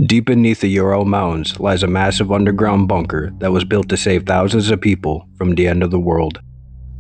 Deep beneath the Ural Mountains lies a massive underground bunker that was built to save thousands of people from the end of the world.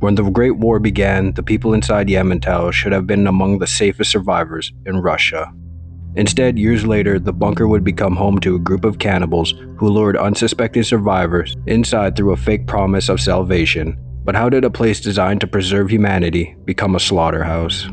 When the Great War began, the people inside Yamantau should have been among the safest survivors in Russia. Instead, years later, the bunker would become home to a group of cannibals who lured unsuspecting survivors inside through a fake promise of salvation. But how did a place designed to preserve humanity become a slaughterhouse?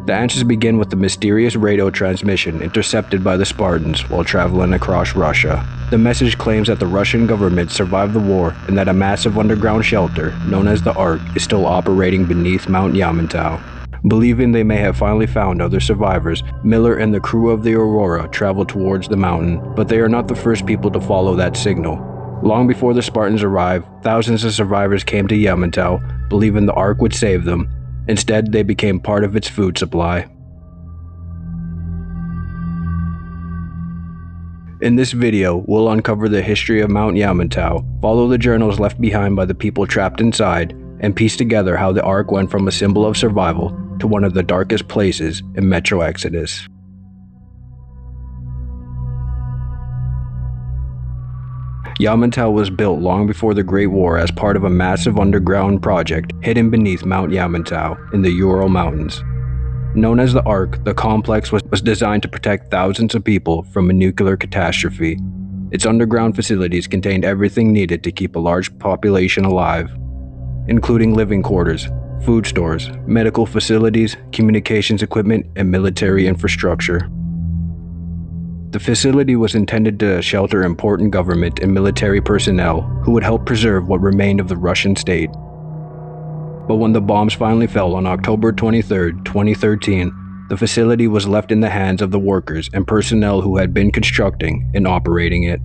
The answers begin with the mysterious radio transmission intercepted by the Spartans while traveling across Russia. The message claims that the Russian government survived the war and that a massive underground shelter, known as the Ark, is still operating beneath Mount Yamantau. Believing they may have finally found other survivors, Miller and the crew of the Aurora travel towards the mountain, but they are not the first people to follow that signal. Long before the Spartans arrived, thousands of survivors came to Yamantau, believing the Ark would save them. Instead, they became part of its food supply. In this video, we'll uncover the history of Mount Yamantau, follow the journals left behind by the people trapped inside, and piece together how the Ark went from a symbol of survival to one of the darkest places in Metro Exodus. Yamantau was built long before the Great War as part of a massive underground project hidden beneath Mount Yamantau in the Ural Mountains. Known as the Ark, the complex was designed to protect thousands of people from a nuclear catastrophe. Its underground facilities contained everything needed to keep a large population alive, including living quarters, food stores, medical facilities, communications equipment, and military infrastructure. The facility was intended to shelter important government and military personnel who would help preserve what remained of the Russian state. But when the bombs finally fell on October 23, 2013, the facility was left in the hands of the workers and personnel who had been constructing and operating it.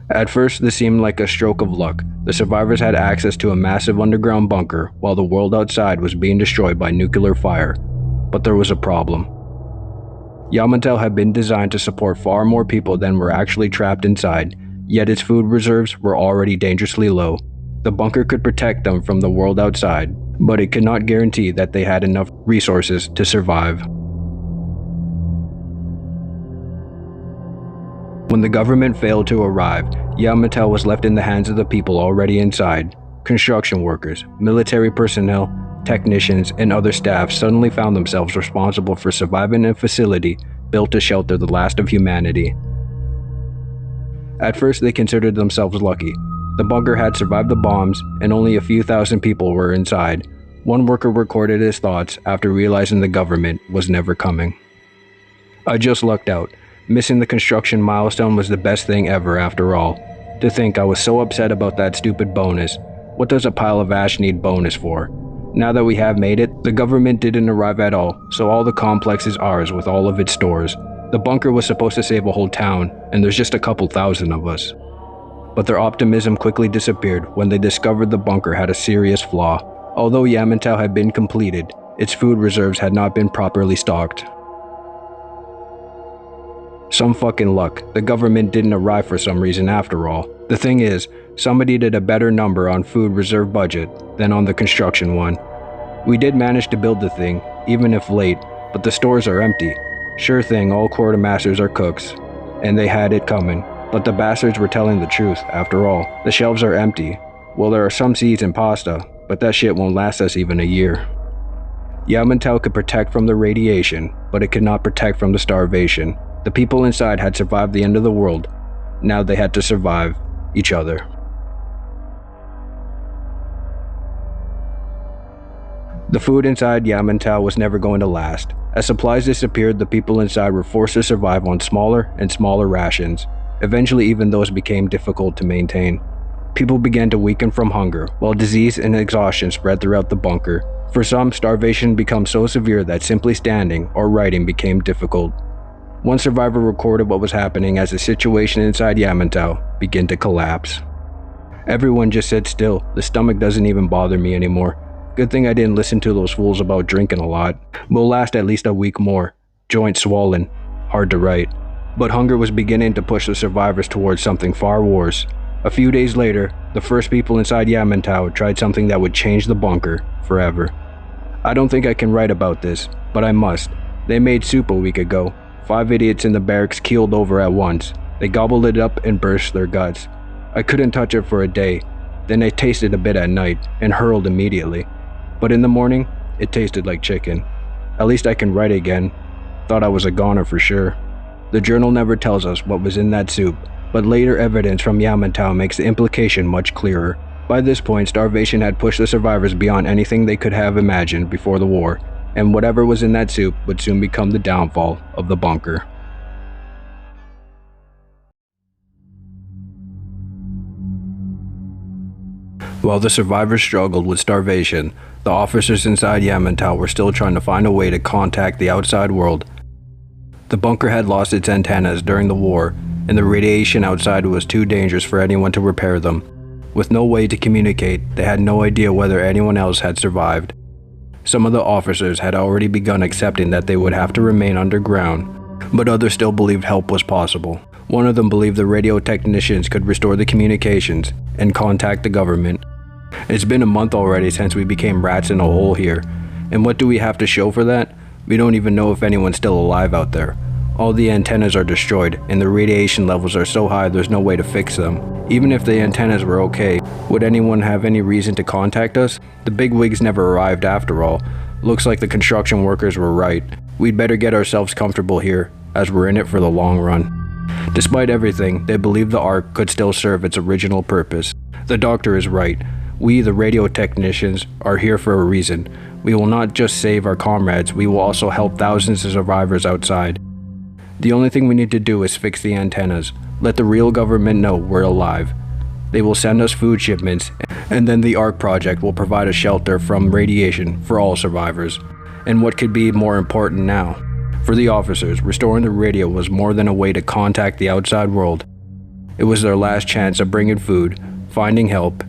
At first, this seemed like a stroke of luck. The survivors had access to a massive underground bunker while the world outside was being destroyed by nuclear fire. But there was a problem. Yamantau had been designed to support far more people than were actually trapped inside, yet its food reserves were already dangerously low. The bunker could protect them from the world outside, but it could not guarantee that they had enough resources to survive. When the government failed to arrive, Yamantau was left in the hands of the people already inside. Construction workers, military personnel, technicians, and other staff suddenly found themselves responsible for surviving a facility built to shelter the last of humanity. At first, they considered themselves lucky. The bunker had survived the bombs, and only a few thousand people were inside. One worker recorded his thoughts after realizing the government was never coming. "I just lucked out. Missing the construction milestone was the best thing ever after all. To think I was so upset about that stupid bonus. What does a pile of ash need bonus for? Now that we have made it, the government didn't arrive at all, so all the complex is ours with all of its stores. The bunker was supposed to save a whole town, and there's just a couple thousand of us." But their optimism quickly disappeared when they discovered the bunker had a serious flaw. Although Yamantau had been completed, its food reserves had not been properly stocked. Some fucking luck, the government didn't arrive for some reason after all. The thing is, somebody did a better number on food reserve budget than on the construction one. We did manage to build the thing, even if late, but the stores are empty. Sure thing, all quartermasters are cooks, and they had it coming. But the bastards were telling the truth, after all. The shelves are empty. Well, there are some seeds in pasta, but that shit won't last us even a year. Yamantau could protect from the radiation, but it could not protect from the starvation. The people inside had survived the end of the world. Now they had to survive each other. The food inside Yamantau was never going to last. As supplies disappeared, the people inside were forced to survive on smaller and smaller rations. Eventually, even those became difficult to maintain. People began to weaken from hunger, while disease and exhaustion spread throughout the bunker. For some, starvation became so severe that simply standing or writing became difficult. One survivor recorded what was happening as the situation inside Yamantau began to collapse. "Everyone just sat still. The stomach doesn't even bother me anymore. Good thing I didn't listen to those fools about drinking a lot. Will last at least a week more. Joints swollen. Hard to write." But hunger was beginning to push the survivors towards something far worse. A few days later, the first people inside Yamantau tried something that would change the bunker forever. I don't think I can write about this, but I must. They made soup a week ago. 5 idiots in the barracks keeled over at once. They gobbled it up and burst their guts. I couldn't touch it for a day. Then I tasted a bit at night and hurled immediately. But in the morning, it tasted like chicken. At least I can write again. Thought I was a goner for sure. The journal never tells us what was in that soup, but later evidence from Yamantau makes the implication much clearer. By this point, starvation had pushed the survivors beyond anything they could have imagined before the war, and whatever was in that soup would soon become the downfall of the bunker. While the survivors struggled with starvation, the officers inside Yamantau were still trying to find a way to contact the outside world. The bunker had lost its antennas during the war, and the radiation outside was too dangerous for anyone to repair them. With no way to communicate, they had no idea whether anyone else had survived. Some of the officers had already begun accepting that they would have to remain underground, but others still believed help was possible. One of them believed the radio technicians could restore the communications and contact the government. It's been a month already since we became rats in a hole here, and what do we have to show for that? We don't even know if anyone's still alive out there. All the antennas are destroyed, and the radiation levels are so high there's no way to fix them. Even if the antennas were okay, would anyone have any reason to contact us? The bigwigs never arrived after all. Looks like the construction workers were right. We'd better get ourselves comfortable here, as we're in it for the long run. Despite everything, they believed the Ark could still serve its original purpose. The doctor is right. We, the radio technicians, are here for a reason. We will not just save our comrades, we will also help thousands of survivors outside. The only thing we need to do is fix the antennas. Let the real government know we're alive. They will send us food shipments, and then the Ark project will provide a shelter from radiation for all survivors. And what could be more important now? For the officers, restoring the radio was more than a way to contact the outside world. It was their last chance of bringing food, finding help,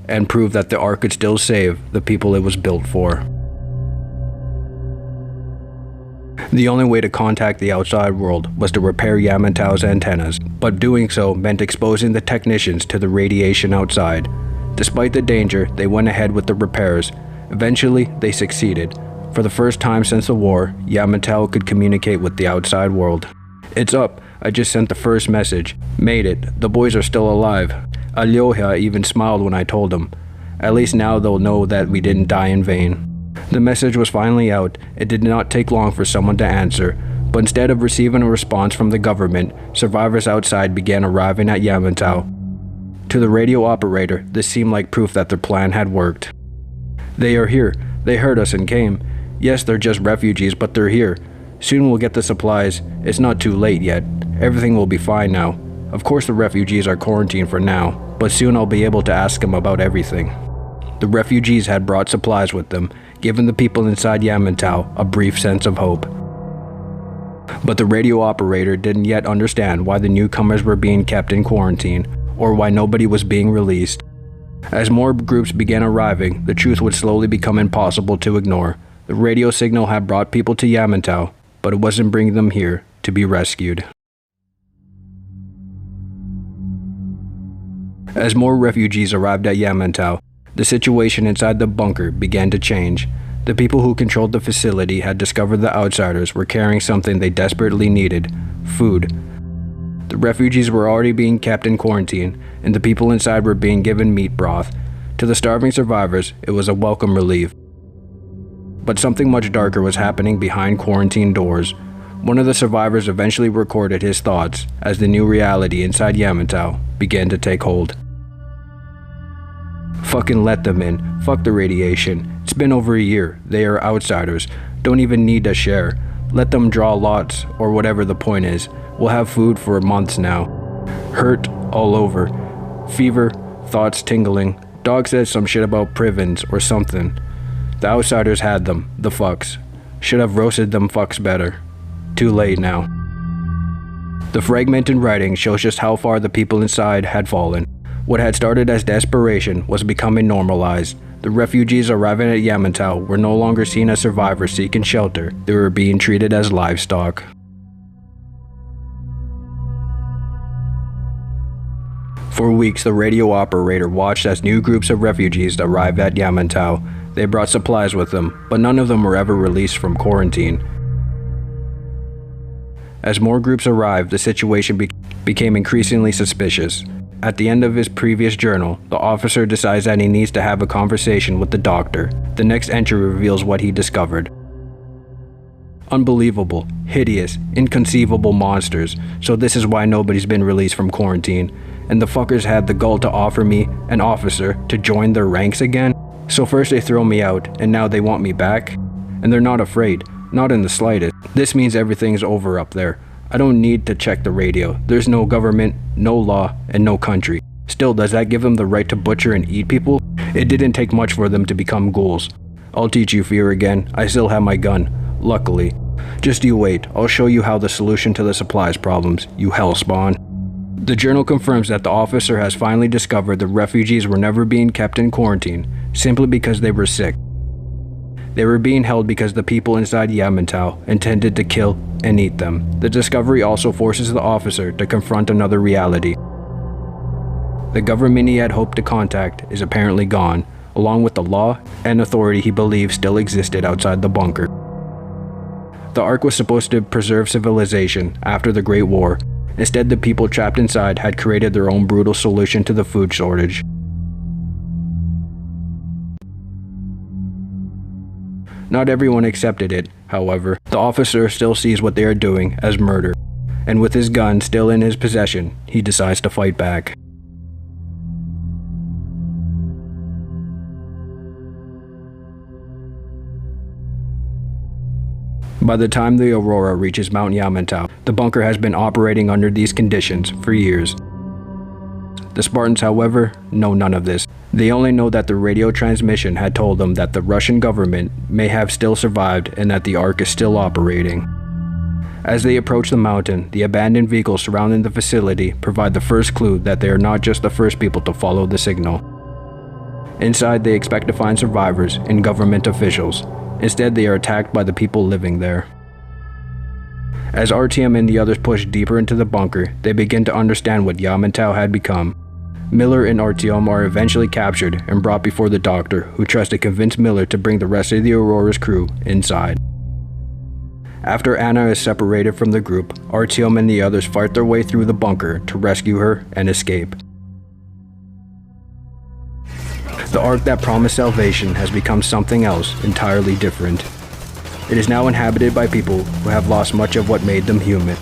and prove that the Ark could still save the people it was built for. The only way to contact the outside world was to repair Yamantau's antennas, but doing so meant exposing the technicians to the radiation outside. Despite the danger, they went ahead with the repairs. Eventually, they succeeded. For the first time since the war, Yamantau could communicate with the outside world. "It's up. I just sent the first message. Made it. The boys are still alive." Alyoha even smiled when I told them. At least now they'll know that we didn't die in vain. The message was finally out. It did not take long for someone to answer, but instead of receiving a response from the government, survivors outside began arriving at Yamantau. To the radio operator, this seemed like proof that their plan had worked. "They are here. They heard us and came. Yes, they're just refugees, but they're here. Soon we'll get the supplies. It's not too late yet. Everything will be fine now. Of course the refugees are quarantined for now, but soon I'll be able to ask them about everything." The refugees had brought supplies with them, giving the people inside Yamantau a brief sense of hope. But the radio operator didn't yet understand why the newcomers were being kept in quarantine, or why nobody was being released. As more groups began arriving, the truth would slowly become impossible to ignore. The radio signal had brought people to Yamantau, but it wasn't bringing them here to be rescued. As more refugees arrived at Yamantau, the situation inside the bunker began to change. The people who controlled the facility had discovered the outsiders were carrying something they desperately needed: food. The refugees were already being kept in quarantine, and the people inside were being given meat broth. To the starving survivors, it was a welcome relief. But something much darker was happening behind quarantine doors. One of the survivors eventually recorded his thoughts as the new reality inside Yamantau began to take hold. "Fucking let them in. Fuck the radiation. It's been over a year. They are outsiders. Don't even need to share. Let them draw lots, or whatever the point is. We'll have food for months now. Hurt all over. Fever, thoughts tingling. Dog said some shit about privens or something. The outsiders had them, the fucks. Should have roasted them fucks better. Too late now." The fragmented writing shows just how far the people inside had fallen. What had started as desperation was becoming normalized. The refugees arriving at Yamantau were no longer seen as survivors seeking shelter. They were being treated as livestock. For weeks, the radio operator watched as new groups of refugees arrived at Yamantau. They brought supplies with them, but none of them were ever released from quarantine. As more groups arrived, the situation became increasingly suspicious. At the end of his previous journal, the officer decides that he needs to have a conversation with the doctor. The next entry reveals what he discovered. Unbelievable, hideous, inconceivable monsters, so this is why nobody's been released from quarantine. And the fuckers had the gall to offer me, an officer, to join their ranks again? So first they throw me out, and now they want me back? And they're not afraid, not in the slightest. This means everything's over up there. I don't need to check the radio. There's no government, no law, and no country. Still, does that give them the right to butcher and eat people? It didn't take much for them to become ghouls. I'll teach you fear again. I still have my gun. Luckily. Just you wait. I'll show you how the solution to the supplies problems, you hellspawn. The journal confirms that the officer has finally discovered the refugees were never being kept in quarantine, simply because they were sick. They were being held because the people inside Yamantau intended to kill and eat them. The discovery also forces the officer to confront another reality. The government he had hoped to contact is apparently gone, along with the law and authority he believed still existed outside the bunker. The Ark was supposed to preserve civilization after the Great War. Instead, the people trapped inside had created their own brutal solution to the food shortage. Not everyone accepted it, however. The officer still sees what they are doing as murder, and with his gun still in his possession, he decides to fight back. By the time the Aurora reaches Mount Yamantau, the bunker has been operating under these conditions for years. The Spartans, however, know none of this. They only know that the radio transmission had told them that the Russian government may have still survived and that the Ark is still operating. As they approach the mountain, the abandoned vehicles surrounding the facility provide the first clue that they are not just the first people to follow the signal. Inside, they expect to find survivors and government officials. Instead, they are attacked by the people living there. As RTM and the others push deeper into the bunker, they begin to understand what Yamantau had become. Miller and Artyom are eventually captured and brought before the doctor, who tries to convince Miller to bring the rest of the Aurora's crew inside. After Anna is separated from the group, Artyom and the others fight their way through the bunker to rescue her and escape. The Ark that promised salvation has become something else entirely different. It is now inhabited by people who have lost much of what made them human.